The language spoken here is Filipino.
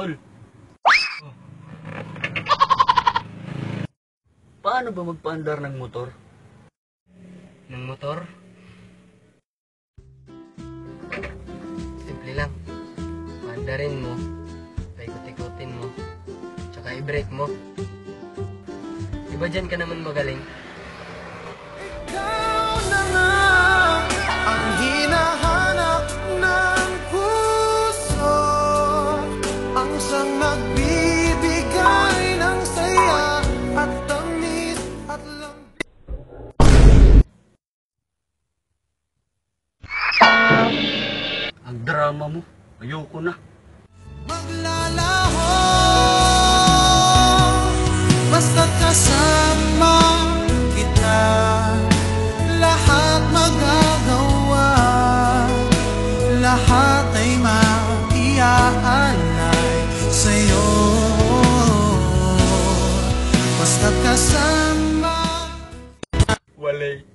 tol. Paano ba magpaandar ng motor? Ng motor? Simple lang. Paandarin mo, paikot-ikutin mo, tsaka i-brake mo. Diba dyan ka naman magaling? Ikaw na nga ang hinahanap ng puso, ang siyang nagbibigay ng saya at tamis at lambing. Ang drama mo. Ayoko na. Maglalaho basta't kasama kita, lahat magagawa, lahat ay maiaalay sa'yo, basta't kasama. Walay.